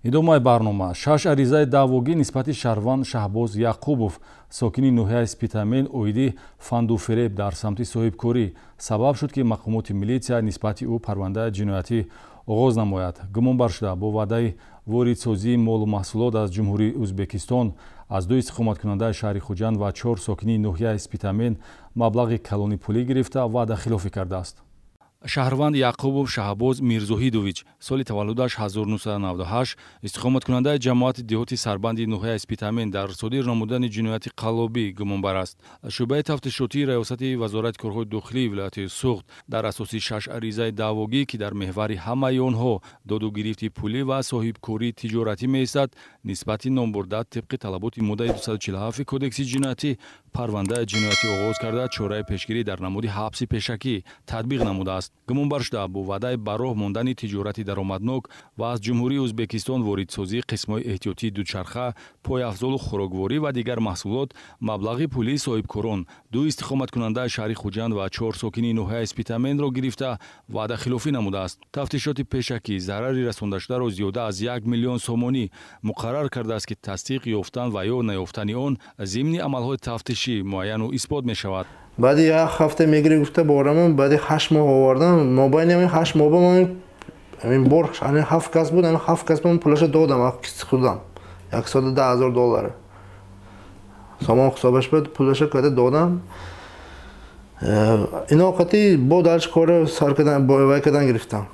идомаи барнома 6 аризаи даъвогӣ нисбати Шаҳрванд Шаҳбоз Яқубов сокини ноҳияи Спитамен оиди фандуфереб дар самти соҳибкорӣ сабаб шуд ки мақомоти милитсия нисбати ӯ парвандаи ҷиноятӣ оғоз намояд. гумонбар шуда бо ваъдаи воридсозии молу маҳсулот аз ҷумҳурии Ӯзбекистон аз ду истиқоматкунандаи шаҳри Хуҷанд ва 4 сокини ноҳияи Спитамен маблағи калони пулӣ гирифта ваъда хилофӣ кардааст. Шаҳрванд Яқубов Шаҳбоз Мирзоҳидович соли таваллудаш 1998 истиқоматкунандаи ҷамоати деҳоти Сарбанди ноҳияи Спитамен дар содир намудани ҷинояти қаллобӣ гумонбар аст. шӯъбаи тафтишотии раёсати вазорати корҳои дохилии вилояти Суғд дар асоси 6 аризаи даъвогӣ ки дар меҳвари ҳамаи онҳо доду гирифти пулӣ ва соҳибкории тиҷоратӣ меистад нисбати номбурда тибқи талаботи моддаи 247 кодекси ҷиноятӣ парвандаи ҷиноятӣ оғоз карда чораи пешгирӣ дар намуди ҳабси пешакӣ татбиқ намудааст. гумонбар шуда бо ваъдаи барроҳ мондани тиҷорати даромаднок ва аз ҷумҳурии Ӯзбекистон воридсозии қисмҳои эҳтиётии дучарха, пойафзолу хӯрокворӣ ва дигар маҳсулот маблағи пулии соҳибкорон ду истиқоматкунандаи шаҳри Хуҷанд ва 4 сокини ноҳияи Спитаменро гирифта ваъдахилофӣ намудааст. тафтишоти пешакӣ зарари расондашударо зиёда аз 1 миллион сомонӣ муқаррар кардааст ки тасдиқ ёфтан ва ё наёфтани он зимни амалҳои тафтишӣ муайяну исбот мешавад. баъди як ҳафта мегирӣ гуфта борамон баъди 8 моҳ овардам мобайни 8 моҳ ба ман ҳамин бор 7 кас буд 7 кас ба пулаша додам акси худам $110,000 сомон хисобаш буд пулаша када додам иноқати бо дальш кора сар кадан вай кадан гирифтам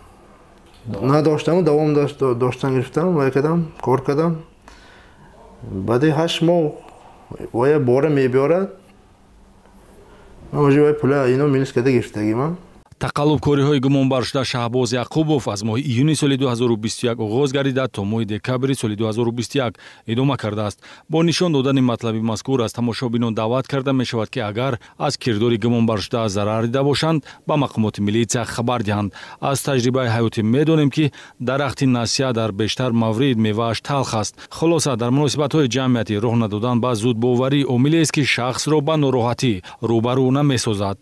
надоштам давом доштан гирифтам вай кадам кор кадам баъди 8 моҳ вай бора мебиёрад вай пула ино минус када гирифтаги ман. тақаллубкориҳои гумонбар шуда Шаҳбоз Яқубов аз моҳи июни соли 2021 оғоз гардида то моҳи декабри соли 2021 идома кардааст. бо нишон додани матлаби мазкур аз тамошобинон даъват карда мешавад ки агар аз кирдори гумонбар шуда зарар дида бошанд ба мақомоти милитсия хабар диҳанд. аз таҷрибаи ҳаётӣ медонем ки дарахти насия дар бештар маврид мевааш талх аст. хулоса дар муносибатҳои ҷамъиятӣ роҳ надодан ба зудбоварӣ омилест ки шахсро ба нороҳатӣ рӯбарӯ намесозад.